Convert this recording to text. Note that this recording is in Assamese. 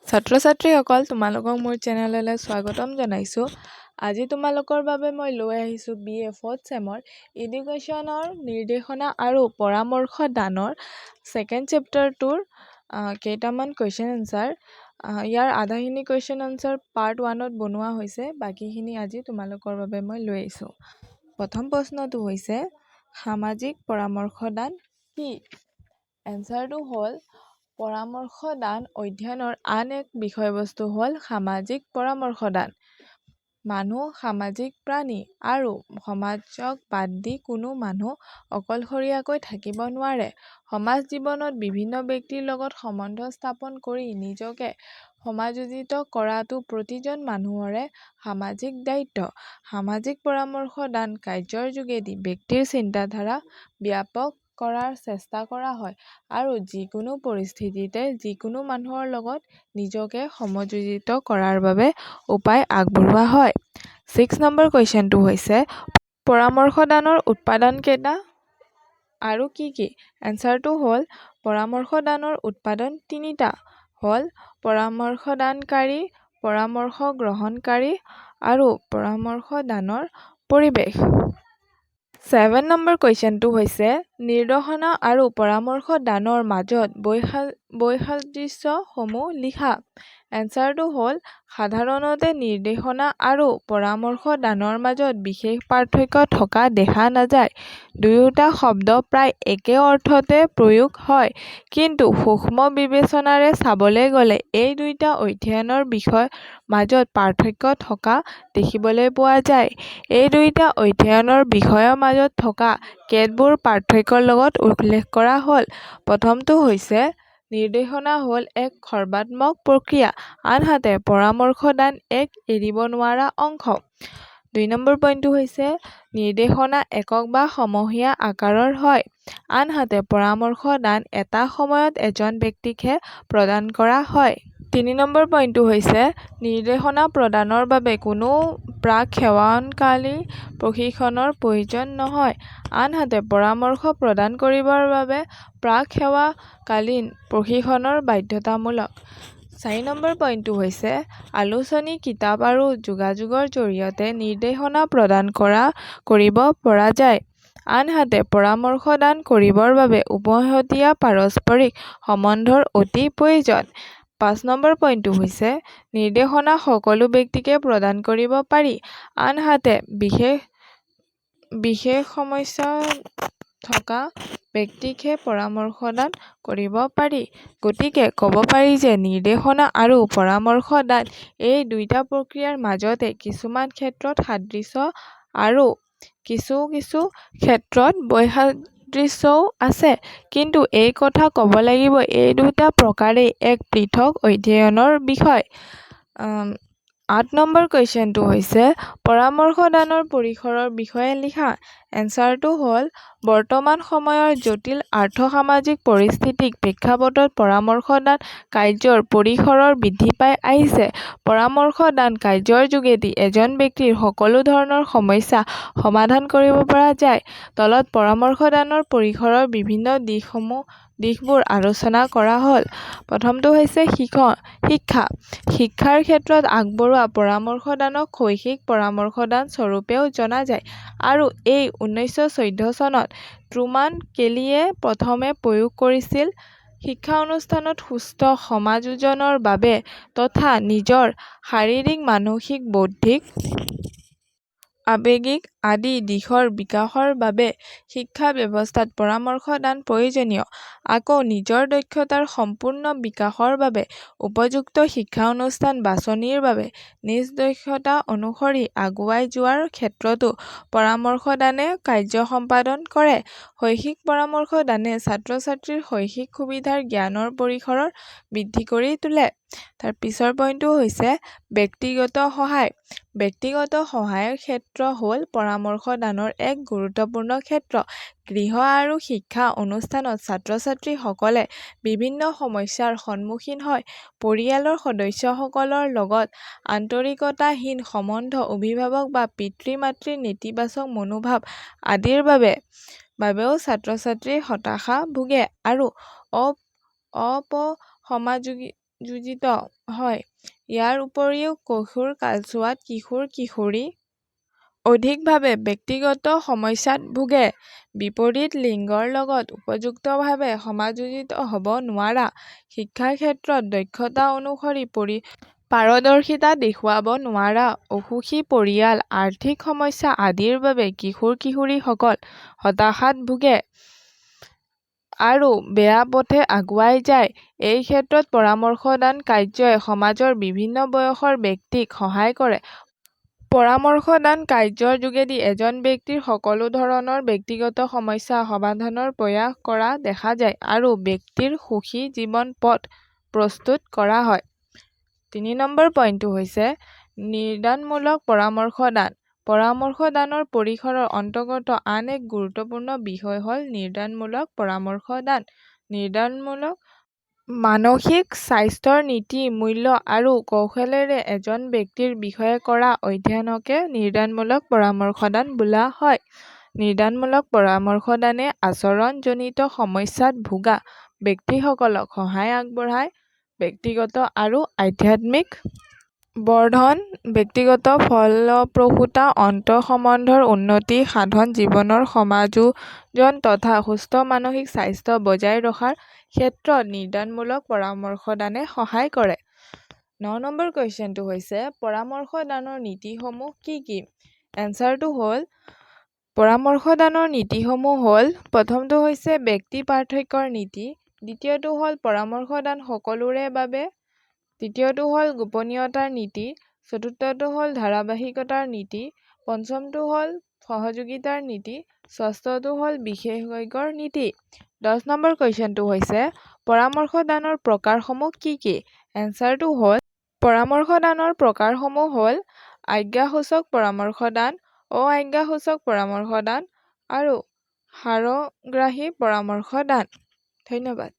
ছাত্ৰ ছাত্ৰীসকল তোমালোকক মোৰ চেনেললৈ স্বাগতম জনাইছোঁ। আজি তোমালোকৰ বাবে মই লৈ আহিছোঁ BA 4th চেমৰ এডুকেশ্যনৰ নিৰ্দেশনা আৰু পৰামৰ্শ দানৰ ছেকেণ্ড চেপ্টাৰটোৰ কেইটামান কুৱেশ্যন এনচাৰ। ইয়াৰ আধাখিনি কুৱেশ্যন এনচাৰ পাৰ্ট 1ত বনোৱা হৈছে, বাকীখিনি আজি তোমালোকৰ বাবে মই লৈ আহিছোঁ। প্ৰথম প্ৰশ্নটো হৈছে সামাজিক পৰামৰ্শ দান কি? এনচাৰটো হ'ল পৰামৰ্শ দান অধ্যয়নৰ আন এক বিষয়বস্তু হ'ল সামাজিক পৰামৰ্শ দান। মানুহ সামাজিক প্ৰাণী আৰু সমাজক বাদ দি কোনো মানুহ অকলশৰীয়াকৈ থাকিব নোৱাৰে। সমাজ জীৱনত বিভিন্ন ব্যক্তিৰ লগত সম্বন্ধ স্থাপন কৰি নিজকে সমাযোজিত কৰাটো প্ৰতিজন মানুহৰে সামাজিক দায়িত্ব। সামাজিক পৰামৰ্শ দান কাৰ্যৰ যোগেদি ব্যক্তিৰ চিন্তাধাৰা ব্যাপক কৰাৰ চেষ্টা কৰা হয় আৰু যিকোনো পৰিস্থিতিতে যিকোনো মানুহৰ লগত নিজকে সমযোজিত কৰাৰ বাবে উপায় আগবঢ়োৱা হয়। 6 নম্বৰ কুৱেশ্যনটো হৈছে পৰামৰ্শ দানৰ উৎপাদান কেইটা আৰু কি কি? এনচাৰটো হ'ল পৰামৰ্শ দানৰ উৎপাদন তিনিটা হ'ল পৰামৰ্শ দানকাৰী, পৰামৰ্শ গ্ৰহণকাৰী আৰু পৰামৰ্শ দানৰ পৰিৱেশ। 7 নম্বৰ কুৱেশ্যনটো হৈছে নিৰ্দেশনা আৰু পৰামৰ্শ দানৰ মাজত বৈসাদৃশ্যসমূহ লিখা। এনচাৰটো হ'ল সাধাৰণতে নিৰ্দেশনা আৰু পৰামৰ্শ দানৰ মাজত বিশেষ পাৰ্থক্য থকা দেখা নাযায়। দুয়োটা শব্দ প্ৰায় একে অৰ্থতে প্ৰয়োগ হয়, কিন্তু সূক্ষ্ম বিবেচনাৰে চাবলৈ গ'লে এই দুয়োটা অধ্যয়নৰ বিষয়ৰ মাজত পাৰ্থক্য থকা দেখিবলৈ পোৱা যায়। এই দুয়োটা অধ্যয়নৰ বিষয়ৰ মাজত থকা কেতবোৰ পাৰ্থক্যৰ লগত উল্লেখ কৰা হ'ল। প্ৰথমটো হৈছে নিৰ্দেশনা হ'ল এক সৰ্বাত্মক প্ৰক্ৰিয়া, আনহাতে পৰামৰ্শ দান এক এৰিব নোৱাৰা অংশ। 2 নম্বৰ পইণ্টটো হৈছে নিৰ্দেশনা একক বা সমূহীয়া আকাৰৰ হয়, আনহাতে পৰামৰ্শ দান এটা সময়ত এজন ব্যক্তিকহে প্ৰদান কৰা হয়। 3 নম্বৰ পইণ্টটো হৈছে নিৰ্দেশনা প্ৰদানৰ বাবে কোনো প্ৰাক-সেৱনকালীন প্ৰশিক্ষণৰ প্ৰয়োজন নহয়, আনহাতে পৰামৰ্শ প্ৰদান কৰিবৰ বাবে প্ৰাক-সেৱাকালীন প্ৰশিক্ষণৰ বাধ্যতামূলক। 4 নম্বৰ পইণ্টটো হৈছে আলোচনী, কিতাপ আৰু যোগাযোগৰ জৰিয়তে নিৰ্দেশনা প্ৰদান কৰিব পৰা যায়, আনহাতে পৰামৰ্শ দান কৰিবৰ বাবে উমৈহতীয়া পাৰস্পৰিক সম্বন্ধৰ অতি প্ৰয়োজন। 5 নম্বৰ পইণ্টটো হৈছে নিৰ্দেশনা সকলো ব্যক্তিকে প্ৰদান কৰিব পাৰি, আনহাতে বিশেষ সমস্যা থকা ব্যক্তিকহে পৰামৰ্শ দান কৰিব পাৰি। গতিকে ক'ব পাৰি যে নিৰ্দেশনা আৰু পৰামৰ্শ দান এই দুয়োটা প্ৰক্ৰিয়াৰ মাজতে কিছুমান ক্ষেত্ৰত সাদৃশ্য আৰু কিছু ক্ষেত্ৰত বৈসাদৃশ্যও আছে, কিন্তু এই কথা ক'ব লাগিব এই দুটা প্ৰকাৰেই এক পৃথক অধ্যয়নৰ বিষয়। 8 নম্বৰ কুৱেশ্যনটো হৈছে পৰামৰ্শ দানৰ পৰিসৰৰ বিষয়ে লিখা। এনচাৰটো হ'ল বৰ্তমান সময়ৰ জটিল আৰ্থ-সামাজিক পৰিস্থিতিৰ প্ৰেক্ষাপটত পৰামৰ্শ দান কাৰ্যৰ পৰিসৰ বৃদ্ধি পাই আহিছে। পৰামৰ্শ দান কাৰ্যৰ যোগেদি এজন ব্যক্তিৰ সকলো ধৰণৰ সমস্যা সমাধান কৰিব পৰা যায়। তলত পৰামৰ্শ দানৰ পৰিসৰৰ বিভিন্ন দিশবোৰ আলোচনা কৰা হ'ল। প্ৰথমটো হৈছে শিক্ষা। শিক্ষাৰ ক্ষেত্ৰত আগবঢ়োৱা পৰামৰ্শ দানক শৈক্ষিক পৰামৰ্শ দান স্বৰূপেও জনা যায় আৰু এই 1914 চনত ট্ৰুমান কেলিয়ে প্ৰথমে প্ৰয়োগ কৰিছিল। শিক্ষা অনুষ্ঠানত সুস্থ সমাযোজনৰ বাবে তথা নিজৰ শাৰীৰিক, মানসিক, বৌদ্ধিক, আৱেগিক আদি দিশৰ বিকাশৰ বাবে শিক্ষা ব্যৱস্থাত পৰামৰ্শ দান প্ৰয়োজনীয়। আকৌ নিজৰ দক্ষতাৰ সম্পূৰ্ণ বিকাশৰ বাবে উপযুক্ত শিক্ষা অনুষ্ঠান বাছনিৰ বাবে নিজ দক্ষতা অনুসৰি আগুৱাই যোৱাৰ ক্ষেত্ৰতো পৰামৰ্শ দানে কাৰ্য সম্পাদন কৰে। শৈক্ষিক পৰামৰ্শ দানে ছাত্ৰ-ছাত্ৰীৰ শৈক্ষিক সুবিধাৰ জ্ঞানৰ পৰিসৰ বৃদ্ধি কৰি তোলে। তাৰ পিছৰ পইণ্টটো হৈছে ব্যক্তিগত সহায়। ব্যক্তিগত সহায়ৰ ক্ষেত্ৰ হ'ল পৰামৰ্শ দানৰ এক গুৰুত্বপূৰ্ণ ক্ষেত্ৰ। গৃহ আৰু শিক্ষা অনুষ্ঠানত ছাত্ৰ-ছাত্ৰীসকলে বিভিন্ন সমস্যাৰ সন্মুখীন হয়। পৰিয়ালৰ সদস্যসকলৰ লগত আন্তৰিকতাহীন সম্বন্ধ, অভিভাৱক বা পিতৃ-মাতৃৰ নেতিবাচক মনোভাৱ আদিৰ বাবেও ছাত্ৰ-ছাত্ৰী হতাশা ভোগে আৰু সমাযোজিত হয়। ইয়াৰ উপৰিও কৈশোৰ কালছোৱাত কিশোৰ-কিশোৰী অধিকভাৱে ব্যক্তিগত সমস্যাত ভুগে। বিপৰীত লিংগৰ লগত উপযুক্তভাৱে সমাযোজিত হ'ব নোৱাৰা, শিক্ষাৰ ক্ষেত্ৰত দক্ষতা অনুসৰি পাৰদৰ্শিতা দেখুৱাব নোৱাৰা, অসুখী পৰিয়াল, আৰ্থিক সমস্যা আদিৰ বাবে কিশোৰ-কিশোৰীসকল হতাশাত ভুগে আৰু বেয়া পথে আগুৱাই যায়। এই ক্ষেত্ৰত পৰামৰ্শদান কাৰ্যই সমাজৰ বিভিন্ন বয়সৰ ব্যক্তিক সহায় কৰে। পৰামৰ্শদান কাৰ্যৰ যোগেদি এজন ব্যক্তিৰ সকলো ধৰণৰ ব্যক্তিগত সমস্যা সমাধানৰ প্ৰয়াস কৰা দেখা যায় আৰু ব্যক্তিৰ সুখী জীৱন পথ প্ৰস্তুত কৰা হয়। ৩ নম্বৰ পইণ্টটো হৈছে নিদানমূলক পৰামৰ্শদান। পৰামৰ্শদানৰ পৰিসৰৰ অন্তৰ্গত আন এক গুৰুত্বপূৰ্ণ বিষয় হ'ল নিদানমূলক পৰামৰ্শদান। নিদানমূলক মানসিক স্বাস্থ্যৰ নীতি, মূল্য আৰু কৌশলেৰে এজন ব্যক্তিৰ বিষয়ে কৰা অধ্যয়নকে নিদানমূলক পৰামৰ্শদান বোলা হয়। নিদানমূলক পৰামৰ্শদানে আচৰণজনিত সমস্যাত ভোগা ব্যক্তিসকলক সহায় আগবঢ়ায়, ব্যক্তিগত আৰু আধ্যাত্মিক বৰ্ধন, ব্যক্তিগত ফলপ্ৰসূতা, আন্তঃসম্বন্ধৰ উন্নতি সাধন, জীৱনৰ সমাযোজন তথা সুস্থ মানসিক স্বাস্থ্য বজাই ৰখাৰ ক্ষেত্ৰত নিদানমূলক পৰামৰ্শদানে সহায় কৰে। ৯ নম্বৰ কুৱেশ্যনটো হৈছে পৰামৰ্শদানৰ নীতিসমূহ কি কি? এনচাৰটো হ'ল পৰামৰ্শদানৰ নীতিসমূহ হ'ল প্ৰথমটো হৈছে ব্যক্তি পাৰ্থক্যৰ নীতি, দ্বিতীয়টো হ'ল পৰামৰ্শদান সকলোৰে বাবে, তৃতীয়টো হ'ল গোপনীয়তাৰ নীতি, চতুৰ্থটো হ'ল ধাৰাবাহিকতাৰ নীতি, পঞ্চমটো হ'ল সহযোগিতাৰ নীতি, ষষ্ঠটো হ'ল বিশেষজ্ঞৰ নীতি। ১০ নম্বৰ কুৱেশ্যনটো হৈছে পৰামৰ্শদানৰ প্ৰকাৰসমূহ কি কি? এনচাৰটো হ'ল পৰামৰ্শদানৰ প্ৰকাৰসমূহ হ'ল আজ্ঞাসূচক পৰামৰ্শদান, অ-আজ্ঞাসূচক পৰামৰ্শদান আৰু সাৰগ্ৰাহী পৰামৰ্শদান। ধন্যবাদ।